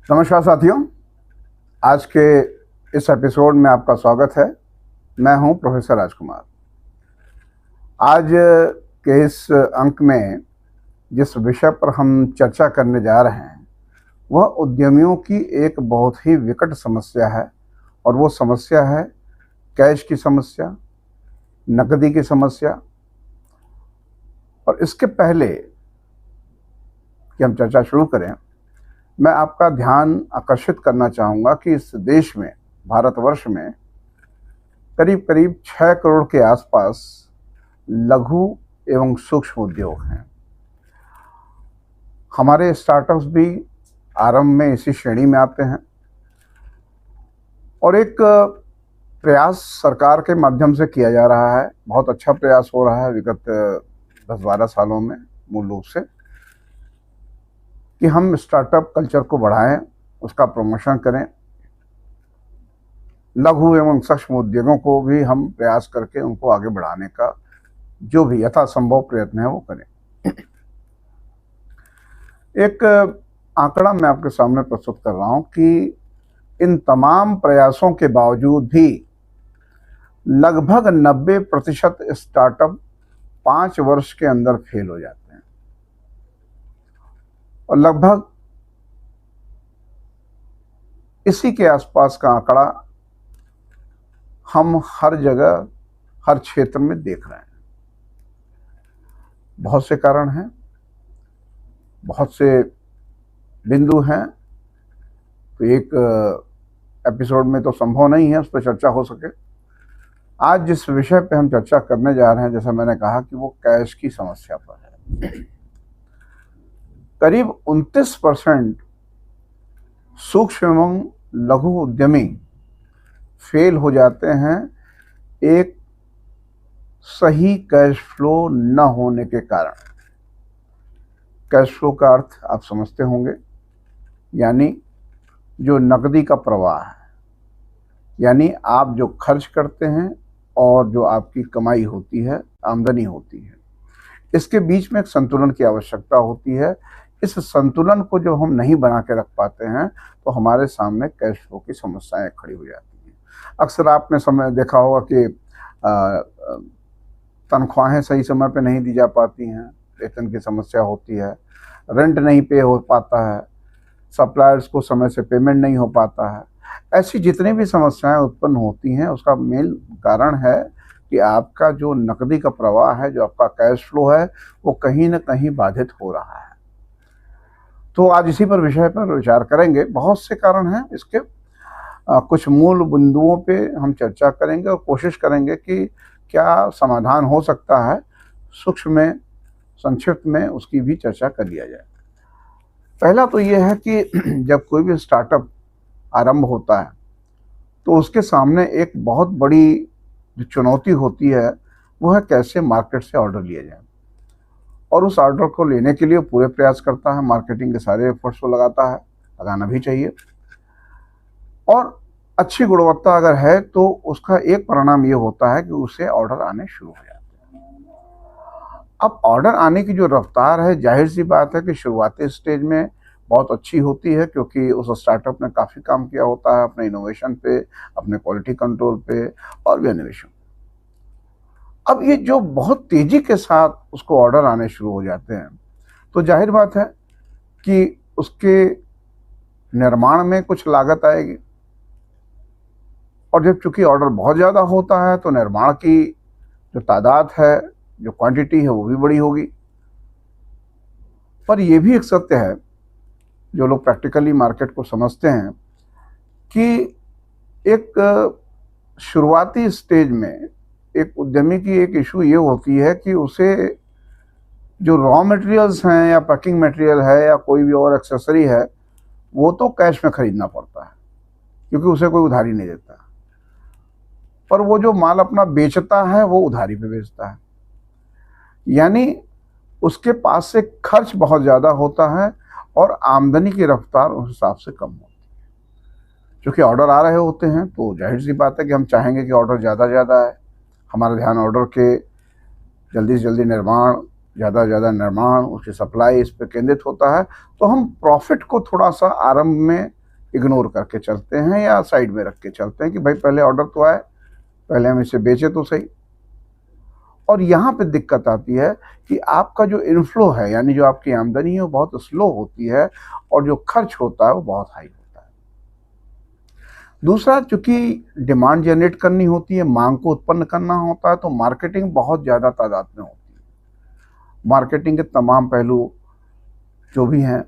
नमस्कार साथियों, आज के इस एपिसोड में आपका स्वागत है। मैं हूं प्रोफेसर राजकुमार। आज के इस अंक में जिस विषय पर हम चर्चा करने जा रहे हैं वह उद्यमियों की एक बहुत ही विकट समस्या है और वो समस्या है कैश की समस्या, नकदी की समस्या। और इसके पहले कि हम चर्चा शुरू करें, मैं आपका ध्यान आकर्षित करना चाहूँगा कि इस देश में, भारतवर्ष में करीब करीब 6 करोड़ के आसपास लघु एवं सूक्ष्म उद्योग हैं। हमारे स्टार्टअप्स भी आरंभ में इसी श्रेणी में आते हैं और एक प्रयास सरकार के माध्यम से किया जा रहा है। बहुत अच्छा प्रयास हो रहा है विगत 10-12 सालों में, मूल रूप से कि हम स्टार्टअप कल्चर को बढ़ाएं, उसका प्रमोशन करें। लघु एवं सूक्ष्म उद्योगों को भी हम प्रयास करके उनको आगे बढ़ाने का जो भी यथासंभव प्रयत्न है वो करें। एक आंकड़ा मैं आपके सामने प्रस्तुत कर रहा हूं कि इन तमाम प्रयासों के बावजूद भी लगभग 90% स्टार्टअप 5 वर्ष के अंदर फेल हो जाते हैं और लगभग इसी के आसपास का आंकड़ा हम हर जगह, हर क्षेत्र में देख रहे हैं। बहुत से कारण हैं, बहुत से बिंदु हैं, तो एक एपिसोड में तो संभव नहीं है उस पर चर्चा हो सके। आज जिस विषय पे हम चर्चा करने जा रहे हैं, जैसा मैंने कहा कि वो कैश की समस्या पर है। करीब 29% सूक्ष्म एवं लघु उद्यमी फेल हो जाते हैं एक सही कैश फ्लो न होने के कारण। कैश फ्लो का अर्थ आप समझते होंगे, यानी जो नकदी का प्रवाह है, यानी आप जो खर्च करते हैं और जो आपकी कमाई होती है, आमदनी होती है, इसके बीच में एक संतुलन की आवश्यकता होती है। इस संतुलन को जब हम नहीं बना के रख पाते हैं तो हमारे सामने कैश फ्लो की समस्याएं खड़ी हो जाती हैं। अक्सर आपने समय देखा होगा कि तनख्वाहें सही समय पे नहीं दी जा पाती हैं, वेतन की समस्या होती है, रेंट नहीं पे हो पाता है, सप्लायर्स को समय से पेमेंट नहीं हो पाता है। ऐसी जितनी भी समस्याएं उत्पन्न होती हैं उसका मेन कारण है कि आपका जो नकदी का प्रवाह है, जो आपका कैश फ्लो है, वो कहीं ना कहीं बाधित हो रहा है। तो आज इसी पर विषय पर विचार करेंगे। बहुत से कारण हैं इसके, कुछ मूल बिंदुओं पे हम चर्चा करेंगे और कोशिश करेंगे कि क्या समाधान हो सकता है। सूक्ष्म में, संक्षिप्त में उसकी भी चर्चा कर लिया जाए। पहला तो ये है कि जब कोई भी स्टार्टअप आरंभ होता है तो उसके सामने एक बहुत बड़ी जो चुनौती होती है वो है कैसे मार्केट से ऑर्डर लिया जाए, और उस ऑर्डर को लेने के लिए पूरे प्रयास करता है, मार्केटिंग के सारे एफर्ट्स को लगाता है, लगाना भी चाहिए। और अच्छी गुणवत्ता अगर है तो उसका एक परिणाम ये होता है कि उसे ऑर्डर आने शुरू हो जाते हैं। अब ऑर्डर आने की जो रफ्तार है, जाहिर सी बात है कि शुरुआती स्टेज में बहुत अच्छी होती है, क्योंकि उस स्टार्टअप ने काफ़ी काम किया होता है अपने इनोवेशन पे, अपने क्वालिटी कंट्रोल पे और भी अन्य विषयों। अब ये जो बहुत तेजी के साथ उसको ऑर्डर आने शुरू हो जाते हैं तो जाहिर बात है कि उसके निर्माण में कुछ लागत आएगी, और जब चूंकि ऑर्डर बहुत ज़्यादा होता है तो निर्माण की जो तादाद है, जो क्वांटिटी है, वो भी बड़ी होगी। पर यह भी एक सत्य है, जो लोग प्रैक्टिकली मार्केट को समझते हैं, कि एक शुरुआती स्टेज में एक उद्यमी की एक इशू ये होती है कि उसे जो रॉ मटेरियल्स हैं या पैकिंग मटेरियल है या कोई भी और एक्सेसरी है, वो तो कैश में खरीदना पड़ता है क्योंकि उसे कोई उधारी नहीं देता। पर वो जो माल अपना बेचता है वो उधारी पे बेचता है, यानी उसके पास से खर्च बहुत ज़्यादा होता है और आमदनी की रफ्तार उस हिसाब से कम होती है। क्योंकि ऑर्डर आ रहे होते हैं तो जाहिर सी बात है कि हम चाहेंगे कि ऑर्डर ज़्यादा है। हमारा ध्यान ऑर्डर के जल्दी से जल्दी निर्माण, ज़्यादा से ज़्यादा निर्माण, उसकी सप्लाई, इस पर केंद्रित होता है। तो हम प्रॉफिट को थोड़ा सा आरंभ में इग्नोर करके चलते हैं या साइड में रख के चलते हैं कि भाई पहले ऑर्डर तो आए, पहले हम इसे बेचे तो सही। और यहाँ पे दिक्कत आती है कि आपका जो इनफ्लो है, यानी जो आपकी आमदनी है, वो बहुत स्लो होती है और जो खर्च होता है वो बहुत हाई होता है। दूसरा, चूंकि डिमांड जनरेट करनी होती है, मांग को उत्पन्न करना होता है, तो मार्केटिंग बहुत ज़्यादा तादाद में होती है। मार्केटिंग के तमाम पहलू जो भी हैं,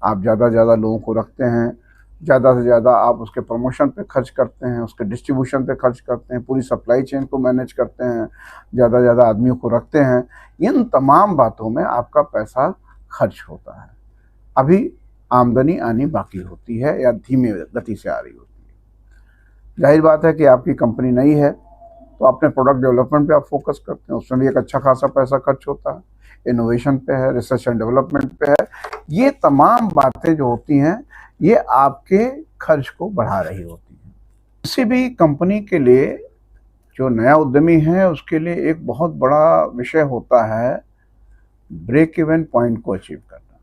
आप ज़्यादा से ज़्यादा लोगों को रखते हैं, ज़्यादा से ज़्यादा आप उसके प्रमोशन पे खर्च करते हैं, उसके डिस्ट्रीब्यूशन पे खर्च करते हैं, पूरी सप्लाई चेन को मैनेज करते हैं, ज़्यादा से ज़्यादा आदमियों को रखते हैं। इन तमाम बातों में आपका पैसा खर्च होता है। अभी आमदनी आनी बाकी होती है या धीमे गति से आ रही होती है। जाहिर बात है कि आपकी कंपनी नई है तो अपने प्रोडक्ट डेवलपमेंट पे आप फोकस करते हैं, उसमें भी एक अच्छा खासा पैसा खर्च होता है, इनोवेशन पे है, रिसर्च एंड डेवलपमेंट पे है। ये तमाम बातें जो होती हैं, ये आपके खर्च को बढ़ा रही होती हैं। किसी भी कंपनी के लिए, जो नया उद्यमी है उसके लिए एक बहुत बड़ा विषय होता है ब्रेक इवन पॉइंट को अचीव करना।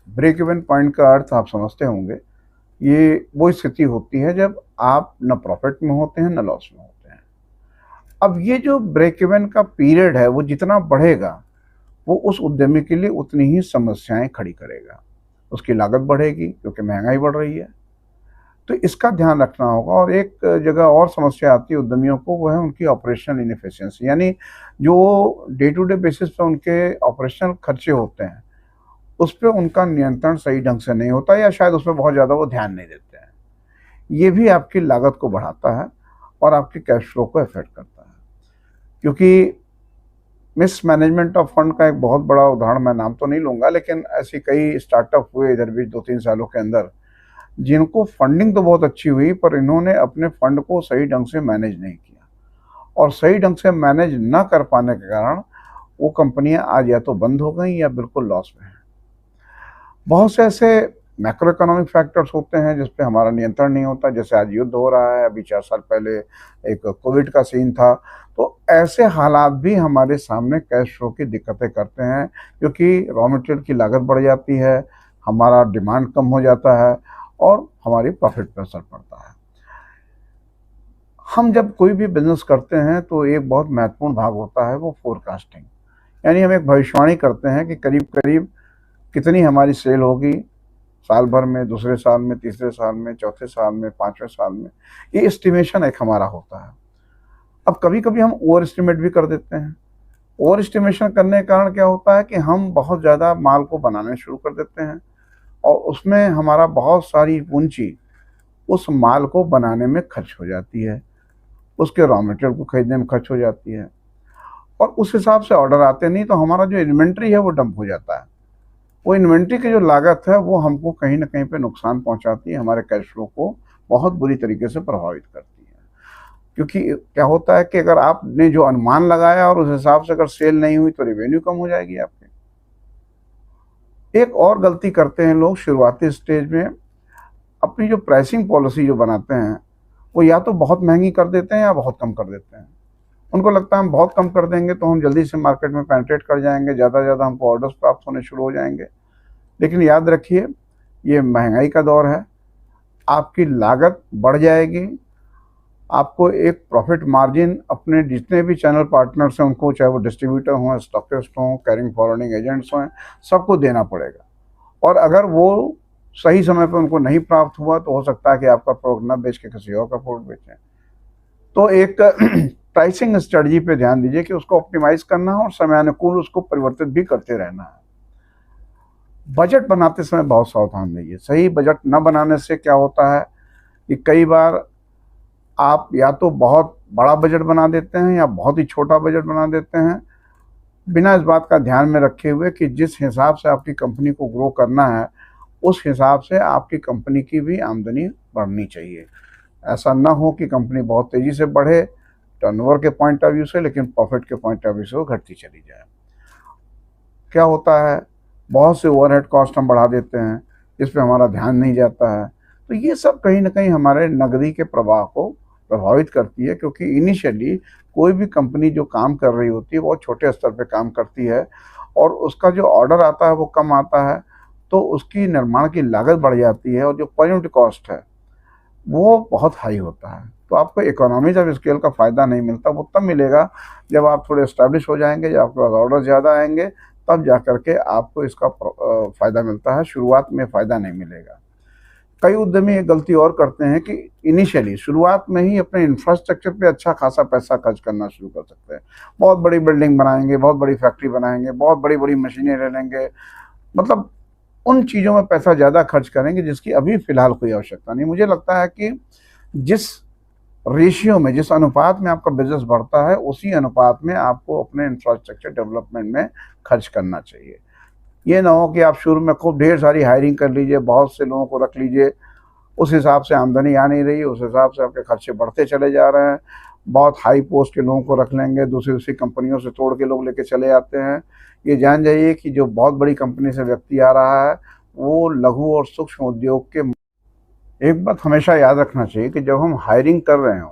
ब्रेक इवन पॉइंट का अर्थ आप समझते होंगे, ये वो स्थिति होती है जब आप न प्रॉफिट में होते हैं न लॉस में होते हैं। अब ये जो ब्रेक इवन का पीरियड है, वो जितना बढ़ेगा वो उस उद्यमी के लिए उतनी ही समस्याएं खड़ी करेगा। उसकी लागत बढ़ेगी क्योंकि महंगाई बढ़ रही है, तो इसका ध्यान रखना होगा। और एक जगह और समस्या आती है उद्यमियों को, वो है उनकी ऑपरेशनल इनएफिशिएंसी, यानी जो डे टू डे बेसिस पे उनके ऑपरेशनल खर्चे होते हैं उस पर उनका नियंत्रण सही ढंग से नहीं होता, या शायद उस पर बहुत ज़्यादा वो ध्यान नहीं देते हैं। ये भी आपकी लागत को बढ़ाता है और आपके कैश फ्लो को इफेक्ट करता है। क्योंकि मिस मैनेजमेंट ऑफ फंड का एक बहुत बड़ा उदाहरण, मैं नाम तो नहीं लूँगा, लेकिन ऐसी कई स्टार्टअप हुए इधर भी 2-3 सालों के अंदर, जिनको फंडिंग तो बहुत अच्छी हुई पर इन्होंने अपने फंड को सही ढंग से मैनेज नहीं किया, और सही ढंग से मैनेज न कर पाने के कारण वो कंपनियां आज या तो बंद हो गई या बिल्कुल लॉस में हैं। बहुत से ऐसे मैक्रो इकोनॉमिक फैक्टर्स होते हैं जिस पे हमारा नियंत्रण नहीं होता, जैसे आज युद्ध हो रहा है, अभी 4 साल पहले एक कोविड का सीन था। तो ऐसे हालात भी हमारे सामने कैश फ्लो की दिक्कतें करते हैं, क्योंकि रॉ मटेरियल की लागत बढ़ जाती है, हमारा डिमांड कम हो जाता है और हमारी प्रॉफिट पर असर पड़ता है। हम जब कोई भी बिजनेस करते हैं तो एक बहुत महत्वपूर्ण भाग होता है वो फोरकास्टिंग, यानी हम एक भविष्यवाणी करते हैं कि करीब करीब कितनी हमारी सेल होगी साल भर में, दूसरे साल में, तीसरे साल में, चौथे साल में, 5वें साल में। ये एस्टिमेशन एक हमारा होता है। अब कभी कभी हम ओवर एस्टिमेट भी कर देते हैं। ओवर एस्टिमेशन करने के कारण क्या होता है कि हम बहुत ज़्यादा माल को बनाने शुरू कर देते हैं और उसमें हमारा बहुत सारी पूंजी उस माल को बनाने में खर्च हो जाती है, उसके रॉ मटेरियल को खरीदने में खर्च हो जाती है, और उस हिसाब से ऑर्डर आते नहीं, तो हमारा जो इन्वेंट्री है वो डंप हो जाता है। वो इन्वेंट्री की जो लागत है वो हमको कहीं ना कहीं पे नुकसान पहुंचाती है, हमारे कैश फ्लो को बहुत बुरी तरीके से प्रभावित करती है। क्योंकि क्या होता है कि अगर आपने जो अनुमान लगाया और उस हिसाब से अगर सेल नहीं हुई तो रेवेन्यू कम हो जाएगी आपकी। एक और गलती करते हैं लोग शुरुआती स्टेज में, अपनी जो प्राइसिंग पॉलिसी जो बनाते हैं वो या तो बहुत महंगी कर देते हैं या बहुत कम कर देते हैं। उनको लगता है हम बहुत कम कर देंगे तो हम जल्दी से मार्केट में पेनिट्रेट कर जाएंगे, ज़्यादा से ज़्यादा हमको ऑर्डर्स प्राप्त होने शुरू हो जाएंगे। लेकिन याद रखिए, ये महंगाई का दौर है, आपकी लागत बढ़ जाएगी, आपको एक प्रॉफिट मार्जिन अपने जितने भी चैनल पार्टनर्स हैं उनको, चाहे वो डिस्ट्रीब्यूटर हों, स्टॉकिस्ट हों, कैरिंग फॉरवर्डिंग एजेंट्स हों, सबको देना पड़ेगा। और अगर वो सही समय पर उनको नहीं प्राप्त हुआ तो हो सकता है कि आपका प्रोडक्ट न बेच के किसी और का प्रोडक्ट बेचें। तो एक प्राइसिंग स्ट्रेटजी पे ध्यान दीजिए कि उसको ऑप्टिमाइज करना है और समयानुकूल उसको परिवर्तित भी करते रहना है। बजट बनाते समय बहुत सावधान रहिए। सही बजट न बनाने से क्या होता है कि कई बार आप या तो बहुत बड़ा बजट बना देते हैं या बहुत ही छोटा बजट बना देते हैं, बिना इस बात का ध्यान में रखे हुए कि जिस हिसाब से आपकी कंपनी को ग्रो करना है उस हिसाब से आपकी कंपनी की भी आमदनी बढ़नी चाहिए। ऐसा ना हो कि कंपनी बहुत तेज़ी से बढ़े टर्नओवर के पॉइंट ऑफ व्यू से, लेकिन प्रॉफिट के पॉइंट ऑफ व्यू से वो घटती चली जाए। क्या होता है, बहुत से ओवरहेड कॉस्ट हम बढ़ा देते हैं, इस पर हमारा ध्यान नहीं जाता है। तो ये सब कहीं ना कहीं हमारे नकदी के प्रवाह को प्रभावित करती है, क्योंकि इनिशियली कोई भी कंपनी जो काम कर रही होती है वो छोटे स्तर पे काम करती है और उसका जो ऑर्डर आता है वो कम आता है, तो उसकी निर्माण की लागत बढ़ जाती है और जो पर यूनिट कॉस्ट है वो बहुत हाई होता है। तो आपको इकोनॉमीज ऑफ स्केल का फ़ायदा नहीं मिलता, वो तब मिलेगा जब आप थोड़े एस्टैब्लिश हो जाएंगे, जब आपके पास ऑर्डर ज़्यादा आएंगे, तब जा करके आपको इसका फ़ायदा मिलता है। शुरुआत में फ़ायदा नहीं मिलेगा। कई उद्यमी एक गलती और करते हैं कि इनिशियली शुरुआत में ही अपने इंफ्रास्ट्रक्चर पे अच्छा खासा पैसा खर्च करना शुरू कर सकते हैं। बहुत बड़ी बिल्डिंग बनाएंगे, बहुत बड़ी फैक्ट्री बनाएंगे, बहुत बड़ी बड़ी मशीनें ले लेंगे, मतलब उन चीज़ों में पैसा ज़्यादा खर्च करेंगे जिसकी अभी फ़िलहाल कोई आवश्यकता नहीं। मुझे लगता है कि जिस रेशियो में, जिस अनुपात में आपका बिजनेस बढ़ता है, उसी अनुपात में आपको अपने इंफ्रास्ट्रक्चर डेवलपमेंट में खर्च करना चाहिए। ये ना हो कि आप शुरू में खूब ढेर सारी हायरिंग कर लीजिए, बहुत से लोगों को रख लीजिए, उस हिसाब से आमदनी आ नहीं रही, उस हिसाब से आपके खर्चे बढ़ते चले जा रहे हैं। बहुत हाई पोस्ट के लोगों को रख लेंगे, दूसरी दूसरी कंपनियों से तोड़ के लोग लेके चले आते हैं। ये जान जाइए कि जो बहुत बड़ी कंपनी से व्यक्ति आ रहा है वो लघु और सूक्ष्म उद्योग के। एक बात हमेशा याद रखना चाहिए कि जब हम हायरिंग कर रहे हों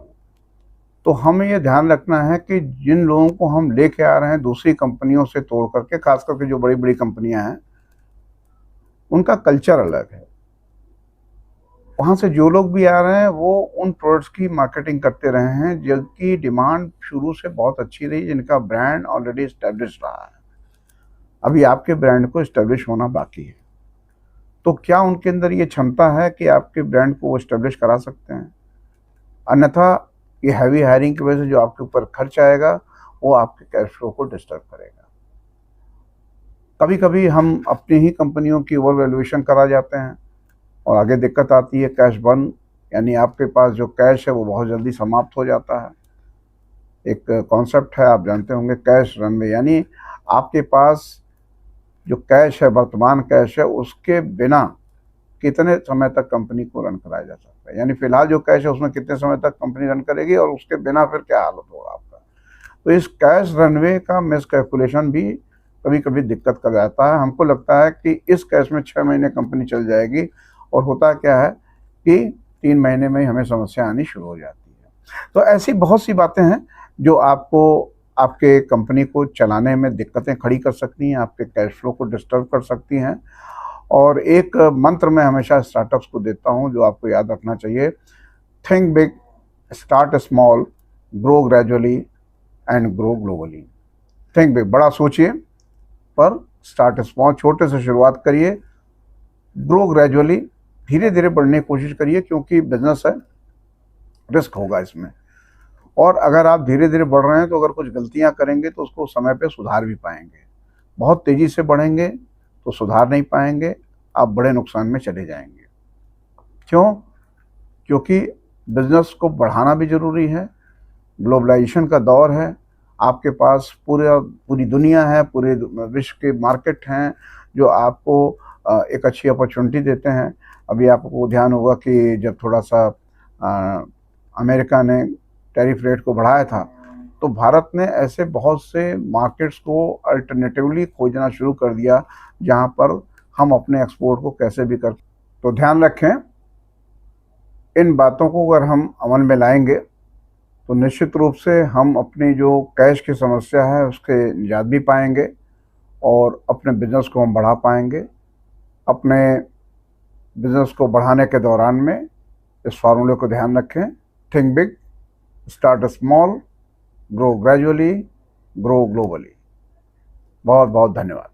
तो हमें ये ध्यान रखना है कि जिन लोगों को हम लेके आ रहे हैं दूसरी कंपनियों से तोड़ करके, खास करके जो बड़ी बड़ी कंपनियां हैं, उनका कल्चर अलग है। वहाँ से जो लोग भी आ रहे हैं वो उन प्रोडक्ट्स की मार्केटिंग करते रहे हैं जिनकी डिमांड शुरू से बहुत अच्छी रही, जिनका ब्रांड ऑलरेडी इस्टेब्लिश रहा है। अभी आपके ब्रांड को इस्टेब्लिश होना बाकी है। तो क्या उनके अंदर ये क्षमता है कि आपके ब्रांड को वो इस्टेब्लिश करा सकते हैं? अन्यथा ये हैवी हायरिंग की वजह से जो आपके ऊपर खर्च आएगा वो आपके कैश फ्लो को डिस्टर्ब करेगा। कभी कभी हम अपनी ही कंपनियों की ओवर वैल्यूएशन करा जाते हैं और आगे दिक्कत आती है कैश बर्न, यानी आपके पास जो कैश है वो बहुत जल्दी समाप्त हो जाता है। एक कॉन्सेप्ट है, आप जानते होंगे, कैश रनवे, यानी आपके पास जो कैश है, वर्तमान कैश है, उसके बिना कितने समय तक कंपनी को रन कराया जा सकता है, यानी फिलहाल जो कैश है उसमें कितने समय तक कंपनी रन करेगी और उसके बिना फिर क्या हालत होगा आपका। तो इस कैश रनवे का मिस कैलकुलेशन भी कभी कभी दिक्कत कर जाता है। हमको लगता है कि इस कैश में 6 महीने कंपनी चल जाएगी और होता क्या है कि 3 महीने में ही हमें समस्या आनी शुरू हो जाती है। तो ऐसी बहुत सी बातें हैं जो आपको आपके कंपनी को चलाने में दिक्कतें खड़ी कर सकती हैं, आपके कैश फ्लो को डिस्टर्ब कर सकती हैं। और एक मंत्र मैं हमेशा स्टार्टअप्स को देता हूं जो आपको याद रखना चाहिए: think big, start small, grow gradually and grow globally. Think big, बड़ा सोचिए, पर स्टार्ट स्मॉल, छोटे से शुरुआत करिए। ग्रो ग्रेजुअली, धीरे धीरे बढ़ने की कोशिश करिए, क्योंकि बिजनेस है, रिस्क होगा इसमें। और अगर आप धीरे धीरे बढ़ रहे हैं तो अगर कुछ गलतियां करेंगे तो उसको समय पे सुधार भी पाएंगे। बहुत तेजी से बढ़ेंगे तो सुधार नहीं पाएंगे, आप बड़े नुकसान में चले जाएंगे। क्यों? क्योंकि बिजनेस को बढ़ाना भी जरूरी है। ग्लोबलाइजेशन का दौर है, आपके पास पूरी दुनिया है, पूरे विश्व के मार्केट हैं जो आपको एक अच्छी अपॉर्चुनिटी देते हैं। अभी आपको ध्यान होगा कि जब थोड़ा सा अमेरिका ने टैरिफ रेट को बढ़ाया था तो भारत ने ऐसे बहुत से मार्केट्स को अल्टरनेटिवली खोजना शुरू कर दिया जहां पर हम अपने एक्सपोर्ट को कैसे भी कर। तो ध्यान रखें, इन बातों को अगर हम अमल में लाएंगे तो निश्चित रूप से हम अपनी जो कैश की समस्या है उसके निजात भी पाएंगे और अपने बिजनेस को हम बढ़ा पाएंगे। अपने बिजनेस को बढ़ाने के दौरान में इस फार्मूले को ध्यान रखें: think big, start small, grow gradually, grow globally. बहुत बहुत धन्यवाद।